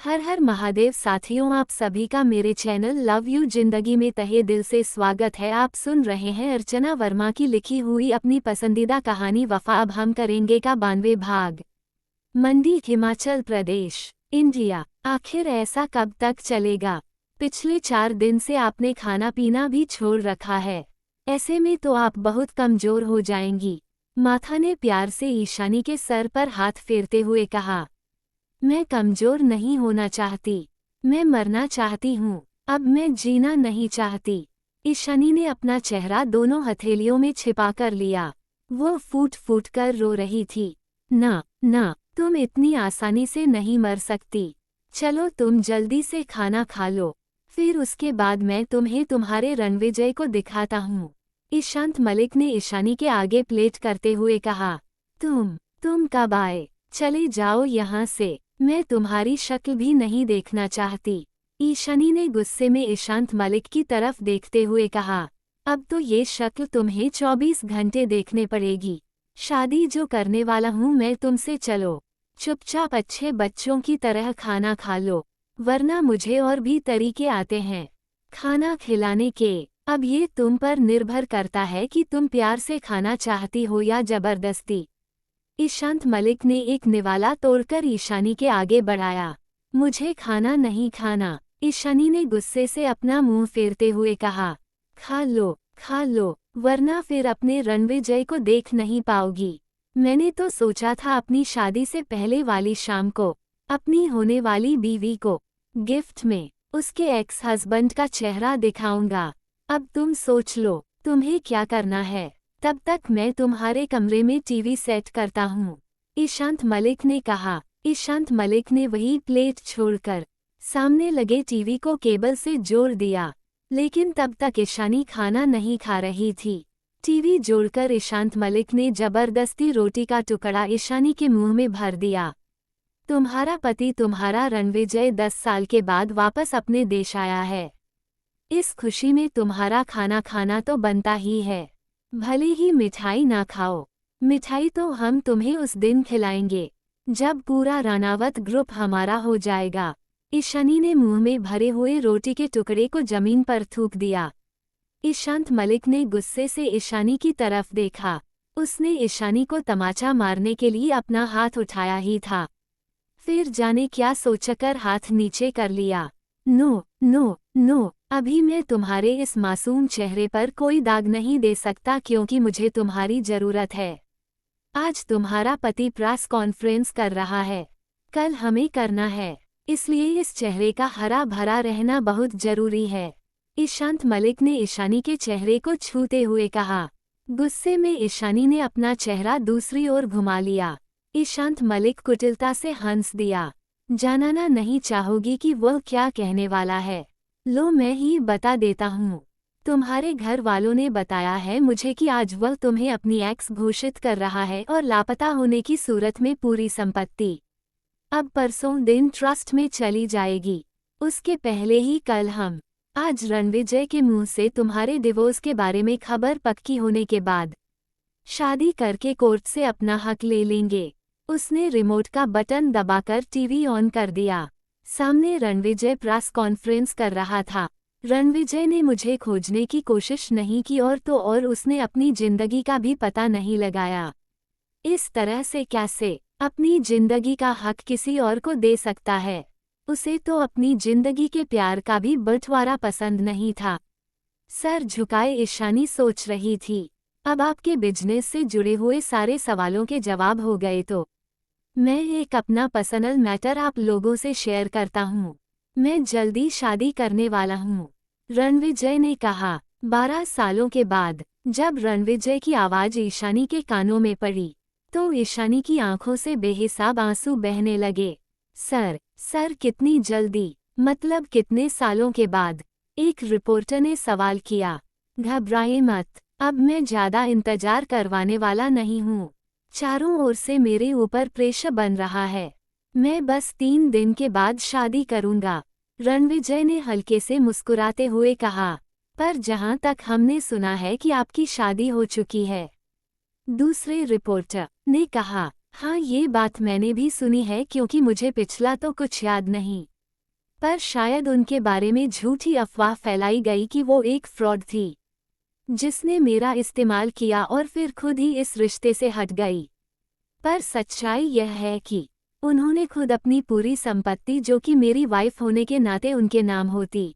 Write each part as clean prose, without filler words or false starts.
हर हर महादेव साथियों, आप सभी का मेरे चैनल लव यू जिंदगी में तहे दिल से स्वागत है। आप सुन रहे हैं अर्चना वर्मा की लिखी हुई अपनी पसंदीदा कहानी वफा। अब हम करेंगे का 92 भाग। मंडी, हिमाचल प्रदेश, इंडिया। आखिर ऐसा कब तक चलेगा? पिछले 4 दिन से आपने खाना पीना भी छोड़ रखा है। ऐसे में तो आप बहुत कमजोर हो जाएंगी। माथा ने प्यार से ईशानी के सर पर हाथ फेरते हुए कहा। मैं कमजोर नहीं होना चाहती, मैं मरना चाहती हूँ। अब मैं जीना नहीं चाहती। ईशानी ने अपना चेहरा दोनों हथेलियों में छिपा कर लिया। वो फूट फूट कर रो रही थी। ना ना, तुम इतनी आसानी से नहीं मर सकती। चलो तुम जल्दी से खाना खा लो, फिर उसके बाद मैं तुम्हें तुम्हारे रणविजय को दिखाता हूँ। ईशांत मलिक ने ईशानी के आगे प्लेट करते हुए कहा। तुम कब आए? चले जाओ यहाँ से, मैं तुम्हारी शक्ल भी नहीं देखना चाहती। ईशानी ने गुस्से में ईशांत मलिक की तरफ देखते हुए कहा। अब तो ये शक्ल तुम्हें 24 घंटे देखने पड़ेगी। शादी जो करने वाला हूँ मैं तुमसे, चलो चुपचाप अच्छे बच्चों की तरह खाना खा लो, वरना मुझे और भी तरीके आते हैं खाना खिलाने के। अब ये तुम पर निर्भर करता है कि तुम प्यार से खाना चाहती हो या जबरदस्ती। ईशांत मलिक ने एक निवाला तोड़कर ईशानी के आगे बढ़ाया। मुझे खाना नहीं खाना, ईशानी ने गुस्से से अपना मुंह फेरते हुए कहा। खा लो, वरना फिर अपने रणविजय को देख नहीं पाओगी। मैंने तो सोचा था अपनी शादी से पहले वाली शाम को अपनी होने वाली बीवी को गिफ्ट में उसके एक्स हस्बैंड का चेहरा दिखाऊंगा। अब तुम सोच लो तुम्हें क्या करना है, तब तक मैं तुम्हारे कमरे में टीवी सेट करता हूँ, ईशांत मलिक ने कहा। ईशांत मलिक ने वही प्लेट छोड़कर सामने लगे टीवी को केबल से जोड़ दिया, लेकिन तब तक ईशानी खाना नहीं खा रही थी। टीवी जोड़कर ईशांत मलिक ने जबरदस्ती रोटी का टुकड़ा ईशानी के मुंह में भर दिया। तुम्हारा पति, तुम्हारा रणविजय 10 साल के बाद वापस अपने देश आया है। इस खुशी में तुम्हारा खाना खाना तो बनता ही है। भले ही मिठाई ना खाओ, मिठाई तो हम तुम्हें उस दिन खिलाएंगे जब पूरा राणावत ग्रुप हमारा हो जाएगा। ईशानी ने मुंह में भरे हुए रोटी के टुकड़े को जमीन पर थूक दिया। ईशांत मलिक ने गुस्से से ईशानी की तरफ देखा। उसने ईशानी को तमाचा मारने के लिए अपना हाथ उठाया ही था, फिर जाने क्या सोचकर हाथ नीचे कर लिया। नो नो नो, अभी मैं तुम्हारे इस मासूम चेहरे पर कोई दाग नहीं दे सकता, क्योंकि मुझे तुम्हारी जरूरत है। आज तुम्हारा पति प्रेस कॉन्फ्रेंस कर रहा है, कल हमें करना है, इसलिए इस चेहरे का हरा भरा रहना बहुत जरूरी है, ईशांत मलिक ने ईशानी के चेहरे को छूते हुए कहा। गुस्से में ईशानी ने अपना चेहरा दूसरी ओर घुमा लिया। ईशांत मलिक कुटिलता से हंस दिया। जानना नहीं चाहोगी कि वह क्या कहने वाला है? लो मैं ही बता देता हूँ। तुम्हारे घर वालों ने बताया है मुझे कि आज वह तुम्हें अपनी एक्स घोषित कर रहा है और लापता होने की सूरत में पूरी संपत्ति अब परसों दिन ट्रस्ट में चली जाएगी। उसके पहले ही कल हम आज रणविजय के मुंह से तुम्हारे डिवोर्स के बारे में खबर पक्की होने के बाद शादी करके कोर्ट से अपना हक ले लेंगे। उसने रिमोट का बटन दबाकर टीवी ऑन कर दिया। सामने रणविजय प्रेस कॉन्फ्रेंस कर रहा था। रणविजय ने मुझे खोजने की कोशिश नहीं की और तो और उसने अपनी जिंदगी का भी पता नहीं लगाया। इस तरह से कैसे अपनी जिंदगी का हक किसी और को दे सकता है? उसे तो अपनी जिंदगी के प्यार का भी बंटवारा पसंद नहीं था। सर झुकाए ईशानी सोच रही थी, अब आपके बिजनेस से जुड़े हुए सारे सवालों के जवाब हो गए तो मैं एक अपना पर्सनल मैटर आप लोगों से शेयर करता हूँ। मैं जल्दी शादी करने वाला हूँ, रणविजय ने कहा। 12 सालों के बाद जब रणविजय की आवाज़ ईशानी के कानों में पड़ी तो ईशानी की आंखों से बेहिसाब आंसू बहने लगे। सर कितनी जल्दी, मतलब कितने सालों के बाद? एक रिपोर्टर ने सवाल किया। घबराए मत, अब मैं ज़्यादा इंतजार करवाने वाला नहीं हूँ। चारों ओर से मेरे ऊपर प्रेशर बन रहा है। मैं बस 3 दिन के बाद शादी करूंगा, रणविजय ने हल्के से मुस्कुराते हुए कहा। पर जहां तक हमने सुना है कि आपकी शादी हो चुकी है, दूसरे रिपोर्टर ने कहा। हाँ, ये बात मैंने भी सुनी है क्योंकि मुझे पिछला तो कुछ याद नहीं। पर शायद उनके बारे में झूठी अफवाह फैलाई गई कि वो एक फ्रॉड थी, जिसने मेरा इस्तेमाल किया और फिर खुद ही इस रिश्ते से हट गई। पर सच्चाई यह है कि उन्होंने खुद अपनी पूरी संपत्ति, जो कि मेरी वाइफ होने के नाते उनके नाम होती,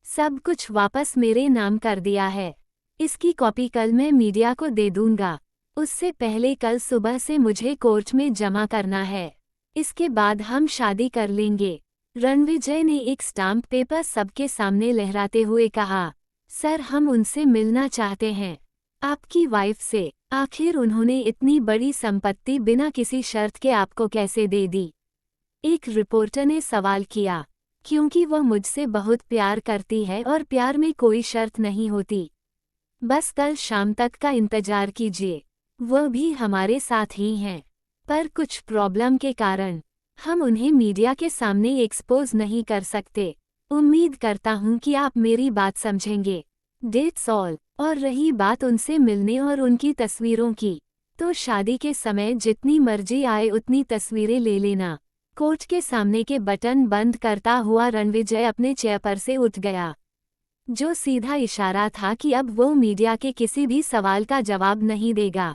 सब कुछ वापस मेरे नाम कर दिया है। इसकी कॉपी कल मैं मीडिया को दे दूंगा। उससे पहले कल सुबह से मुझे कोर्ट में जमा करना है। इसके बाद हम शादी कर लेंगे। रणविजय ने एक स्टाम्प पेपर सबके सामने लहराते हुए कहा, सर, हम उनसे मिलना चाहते हैं, आपकी वाइफ से। आखिर उन्होंने इतनी बड़ी संपत्ति बिना किसी शर्त के आपको कैसे दे दी? एक रिपोर्टर ने सवाल किया। क्योंकि वह मुझसे बहुत प्यार करती है और प्यार में कोई शर्त नहीं होती। बस कल शाम तक का इंतजार कीजिए, वह भी हमारे साथ ही हैं। पर कुछ प्रॉब्लम के कारण हम उन्हें मीडिया के सामने एक्सपोज नहीं कर सकते। उम्मीद करता हूँ कि आप मेरी बात समझेंगे। That's all. और रही बात उनसे मिलने और उनकी तस्वीरों की, तो शादी के समय जितनी मर्जी आए उतनी तस्वीरें ले लेना। कोर्ट के सामने के बटन बंद करता हुआ रणविजय अपने चेयर पर से उठ गया, जो सीधा इशारा था कि अब वो मीडिया के किसी भी सवाल का जवाब नहीं देगा।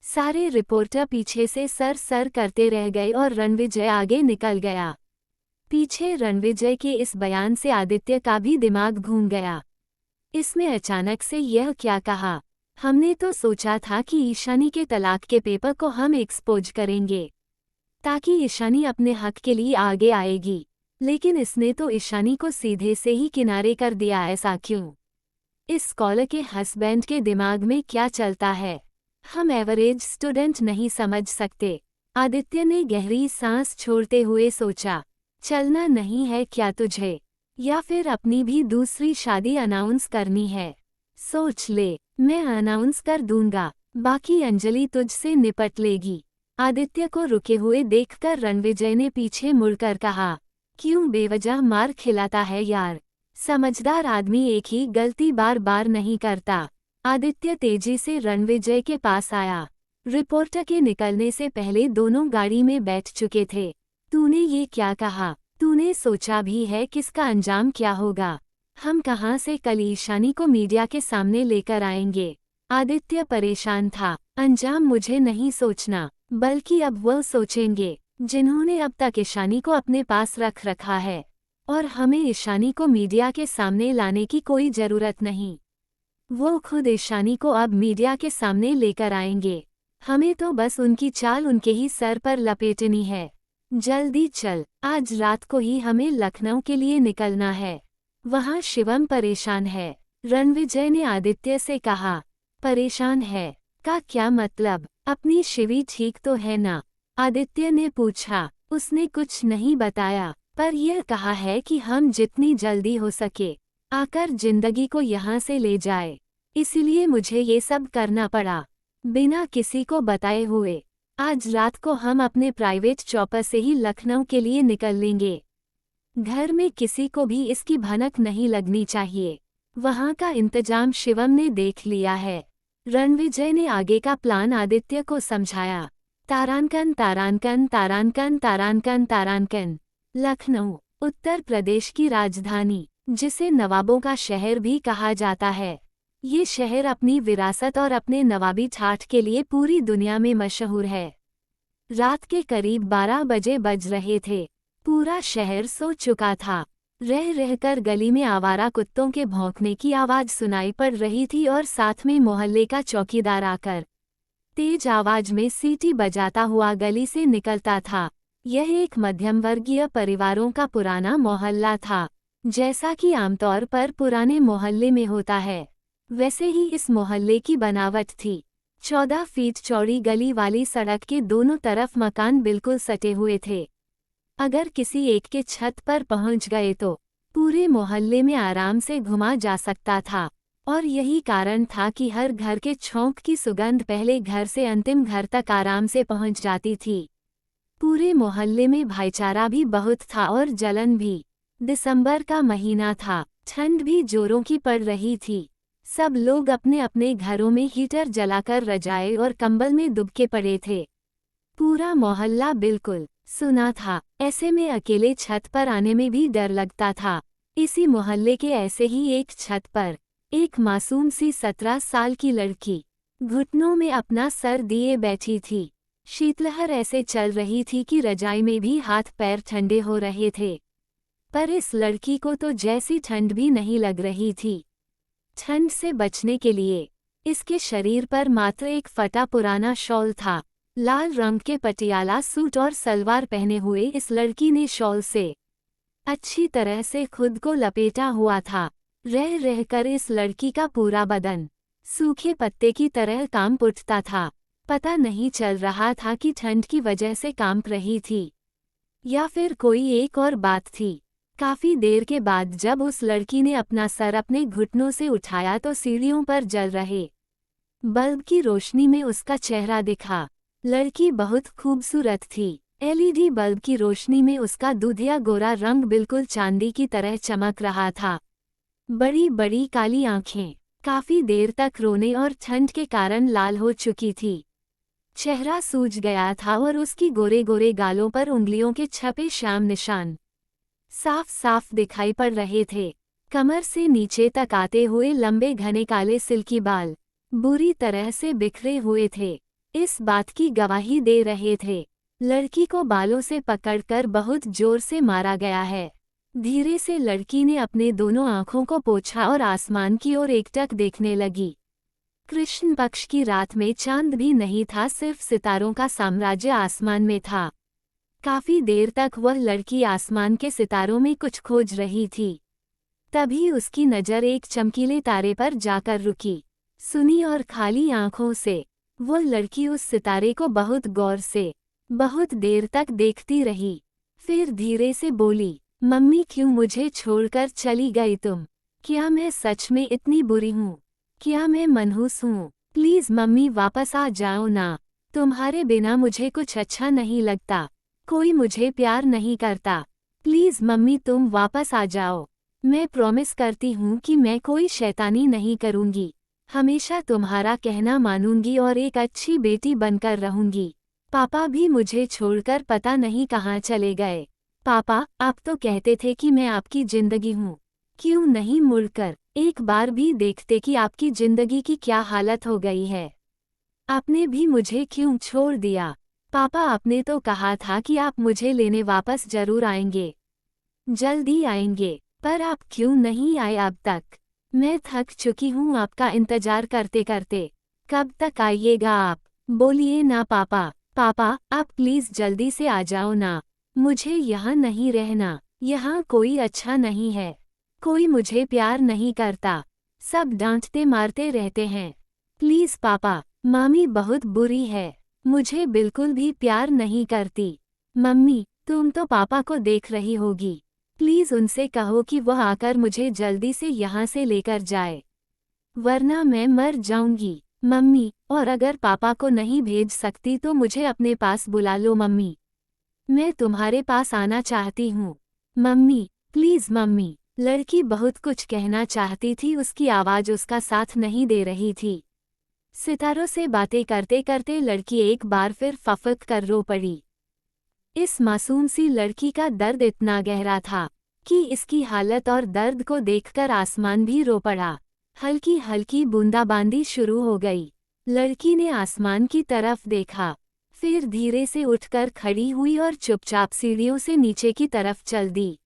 सारे रिपोर्टर पीछे से सर सर करते रह गए और रणविजय आगे निकल गया। पीछे रणविजय के इस बयान से आदित्य का भी दिमाग घूम गया। इसमें अचानक से यह क्या कहा? हमने तो सोचा था कि ईशानी के तलाक के पेपर को हम एक्सपोज करेंगे, ताकि ईशानी अपने हक के लिए आगे आएगी, लेकिन इसने तो ईशानी को सीधे से ही किनारे कर दिया। ऐसा क्यों? इस स्कॉलर के हस्बैंड के दिमाग में क्या चलता है, हम एवरेज स्टूडेंट नहीं समझ सकते। आदित्य ने गहरी सांस छोड़ते हुए सोचा, चलना नहीं है क्या तुझे, या फिर अपनी भी दूसरी शादी अनाउंस करनी है? सोच ले, मैं अनाउंस कर दूंगा, बाकी अंजलि तुझसे निपट लेगी। आदित्य को रुके हुए देखकर रणविजय ने पीछे मुड़कर कहा, क्यों बेवजह मार खिलाता है यार? समझदार आदमी एक ही गलती बार बार नहीं करता। आदित्य तेजी से रणविजय के पास आया। रिपोर्टर के निकलने से पहले दोनों गाड़ी में बैठ चुके थे। तूने ये क्या कहा? तूने सोचा भी है किसका अंजाम क्या होगा? हम कहाँ से कल ईशानी को मीडिया के सामने लेकर आएंगे? आदित्य परेशान था। अंजाम मुझे नहीं सोचना, बल्कि अब वह सोचेंगे जिन्होंने अब तक ईशानी को अपने पास रख रखा है। और हमें ईशानी को मीडिया के सामने लाने की कोई जरूरत नहीं, वो खुद ईशानी को अब मीडिया के सामने लेकर आएंगे। हमें तो बस उनकी चाल उनके ही सर पर लपेटनी है। जल्दी चल, आज रात को ही हमें लखनऊ के लिए निकलना है। वहाँ शिवम परेशान है। रणविजय ने आदित्य से कहा। परेशान है का क्या मतलब? अपनी शिवी ठीक तो है ना? आदित्य ने पूछा। उसने कुछ नहीं बताया, पर यह कहा है कि हम जितनी जल्दी हो सके आकर जिंदगी को यहाँ से ले जाए, इसलिए मुझे ये सब करना पड़ा, बिना किसी को बताए हुए। आज रात को हम अपने प्राइवेट चॉपर से ही लखनऊ के लिए निकल लेंगे। घर में किसी को भी इसकी भनक नहीं लगनी चाहिए। वहाँ का इंतजाम शिवम ने देख लिया है। रणविजय ने आगे का प्लान आदित्य को समझाया। तारांकन तारांकन तारांकन तारांकन तारांकन। लखनऊ, उत्तर प्रदेश की राजधानी, जिसे नवाबों का शहर भी कहा जाता है। ये शहर अपनी विरासत और अपने नवाबी ठाठ के लिए पूरी दुनिया में मशहूर है। रात के करीब 12 बजे बज रहे थे। पूरा शहर सो चुका था। रह रहकर गली में आवारा कुत्तों के भौंकने की आवाज सुनाई पड़ रही थी और साथ में मोहल्ले का चौकीदार आकर तेज आवाज में सीटी बजाता हुआ गली से निकलता था। यह एक मध्यम वर्गीय परिवारों का पुराना मोहल्ला था, जैसा कि आमतौर पर पुराने मोहल्ले में होता है, वैसे ही इस मोहल्ले की बनावट थी। 14 फीट चौड़ी गली वाली सड़क के दोनों तरफ मकान बिल्कुल सटे हुए थे। अगर किसी एक के छत पर पहुंच गए तो पूरे मोहल्ले में आराम से घुमा जा सकता था, और यही कारण था कि हर घर के छौंक की सुगंध पहले घर से अंतिम घर तक आराम से पहुंच जाती थी। पूरे मोहल्ले में भाईचारा भी बहुत था और जलन भी। दिसंबर का महीना था, ठंड भी जोरों की पड़ रही थी। सब लोग अपने अपने घरों में हीटर जलाकर रजाई और कंबल में दुबके पड़े थे। पूरा मोहल्ला बिल्कुल सुना था। ऐसे में अकेले छत पर आने में भी डर लगता था। इसी मोहल्ले के ऐसे ही एक छत पर एक मासूम सी 17 साल की लड़की घुटनों में अपना सर दिए बैठी थी। शीतलहर ऐसे चल रही थी कि रजाई में भी हाथ पैर ठंडे हो रहे थे। पर इस लड़की को तो जैसी ठंड भी नहीं लग रही थी। ठंड से बचने के लिए इसके शरीर पर मात्र एक फटा पुराना शॉल था। लाल रंग के पटियाला सूट और सलवार पहने हुए इस लड़की ने शॉल से अच्छी तरह से खुद को लपेटा हुआ था। रह रहकर इस लड़की का पूरा बदन सूखे पत्ते की तरह कांप उठता था। पता नहीं चल रहा था कि ठंड की वजह से कांप रही थी या फिर कोई एक और बात थी। काफी देर के बाद जब उस लड़की ने अपना सर अपने घुटनों से उठाया तो सीढ़ियों पर जल रहे बल्ब की रोशनी में उसका चेहरा दिखा। लड़की बहुत खूबसूरत थी। एलईडी बल्ब की रोशनी में उसका दूधिया गोरा रंग बिल्कुल चांदी की तरह चमक रहा था। बड़ी बड़ी काली आंखें काफी देर तक रोने और ठंड के कारण लाल हो चुकी थी। चेहरा सूज गया था और उसकी गोरे गोरे गालों पर उंगलियों के छपे श्याम निशान साफ साफ दिखाई पड़ रहे थे। कमर से नीचे तक आते हुए लंबे घने काले सिल्की बाल बुरी तरह से बिखरे हुए थे। इस बात की गवाही दे रहे थे लड़की को बालों से पकड़कर बहुत जोर से मारा गया है। धीरे से लड़की ने अपने दोनों आंखों को पोंछा और आसमान की ओर एकटक देखने लगी। कृष्ण पक्ष की रात में चांद भी नहीं था, सिर्फ सितारों का साम्राज्य आसमान में था। काफी देर तक वह लड़की आसमान के सितारों में कुछ खोज रही थी। तभी उसकी नज़र एक चमकीले तारे पर जाकर रुकी। सुनी और खाली आंखों से वह लड़की उस सितारे को बहुत गौर से बहुत देर तक देखती रही। फिर धीरे से बोली, मम्मी क्यों मुझे छोड़कर चली गई तुम? क्या मैं सच में इतनी बुरी हूँ? क्या मैं मनहूस हूँ? प्लीज मम्मी वापस आ जाओ ना। तुम्हारे बिना मुझे कुछ अच्छा नहीं लगता। कोई मुझे प्यार नहीं करता। प्लीज मम्मी तुम वापस आ जाओ। मैं प्रॉमिस करती हूँ कि मैं कोई शैतानी नहीं करूँगी। हमेशा तुम्हारा कहना मानूंगी और एक अच्छी बेटी बनकर रहूंगी। पापा भी मुझे छोड़कर पता नहीं कहाँ चले गए। पापा, आप तो कहते थे कि मैं आपकी जिंदगी हूँ। क्यों नहीं मुड़कर एक बार भी देखते कि आपकी जिंदगी की क्या हालत हो गई है? आपने भी मुझे क्यों छोड़ दिया? पापा, आपने तो कहा था कि आप मुझे लेने वापस जरूर आएंगे, जल्दी आएंगे, पर आप क्यों नहीं आए अब तक? मैं थक चुकी हूँ आपका इंतजार करते करते। कब तक आइएगा आप? बोलिए ना पापा। पापा, आप प्लीज जल्दी से आ जाओ ना। मुझे यहाँ नहीं रहना। यहाँ कोई अच्छा नहीं है। कोई मुझे प्यार नहीं करता। सब डांटते मारते रहते हैं। प्लीज पापा, मामी बहुत बुरी है। मुझे बिल्कुल भी प्यार नहीं करती। मम्मी, तुम तो पापा को देख रही होगी। प्लीज उनसे कहो कि वह आकर मुझे जल्दी से यहाँ से लेकर जाए, वरना मैं मर जाऊंगी। मम्मी, और अगर पापा को नहीं भेज सकती तो मुझे अपने पास बुला लो मम्मी। मैं तुम्हारे पास आना चाहती हूँ। Mummy, please mummy. लड़की बहुत कुछ कहना चाहती थी, उसकी आवाज उसका साथ नहीं दे रही थी। सितारों से बातें करते करते लड़की एक बार फिर फफक कर रो पड़ी। इस मासूम सी लड़की का दर्द इतना गहरा था कि इसकी हालत और दर्द को देखकर आसमान भी रो पड़ा। हल्की हल्की बूंदाबांदी शुरू हो गई। लड़की ने आसमान की तरफ देखा, फिर धीरे से उठकर खड़ी हुई और चुपचाप सीढ़ियों से नीचे की तरफ चल दी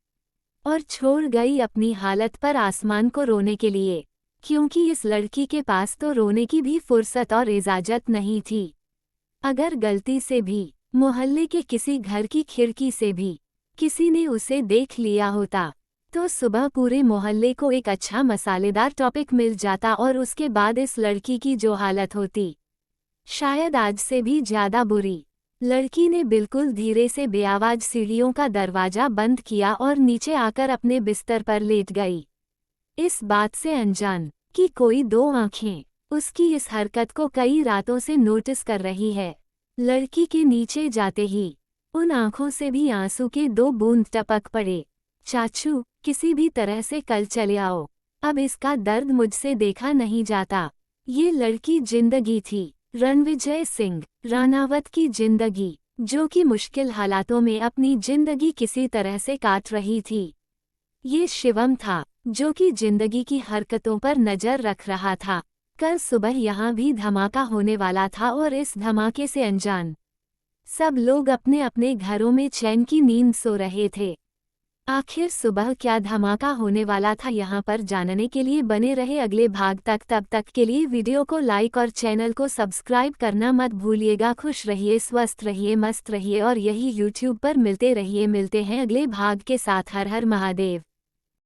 और छोड़ गई अपनी हालत पर आसमान को रोने के लिए, क्योंकि इस लड़की के पास तो रोने की भी फुर्सत और इजाजत नहीं थी। अगर गलती से भी मोहल्ले के किसी घर की खिड़की से भी किसी ने उसे देख लिया होता तो सुबह पूरे मोहल्ले को एक अच्छा मसालेदार टॉपिक मिल जाता और उसके बाद इस लड़की की जो हालत होती, शायद आज से भी ज्यादा बुरी। लड़की ने बिल्कुल धीरे से बेआवाज सीढ़ियों का दरवाजा बंद किया और नीचे आकर अपने बिस्तर पर लेट गई, इस बात से अनजान कि कोई दो आंखें उसकी इस हरकत को कई रातों से नोटिस कर रही है। लड़की के नीचे जाते ही उन आंखों से भी आंसू के दो बूंद टपक पड़े। चाचू, किसी भी तरह से कल चले आओ। अब इसका दर्द मुझसे देखा नहीं जाता। ये लड़की जिंदगी थी, रणविजय सिंह राणावत की जिंदगी, जो कि मुश्किल हालातों में अपनी जिंदगी किसी तरह से काट रही थी। ये शिवम था, जो कि जिंदगी की हरकतों पर नजर रख रहा था। कल सुबह यहाँ भी धमाका होने वाला था और इस धमाके से अनजान सब लोग अपने अपने घरों में चैन की नींद सो रहे थे। आखिर सुबह क्या धमाका होने वाला था, यहाँ पर जानने के लिए बने रहे अगले भाग तक। तब तक के लिए वीडियो को लाइक और चैनल को सब्सक्राइब करना मत भूलिएगा। खुश रहिए, स्वस्थ रहिए, मस्त रहिए और यही यूट्यूब पर मिलते हैं अगले भाग के साथ। हर हर महादेव।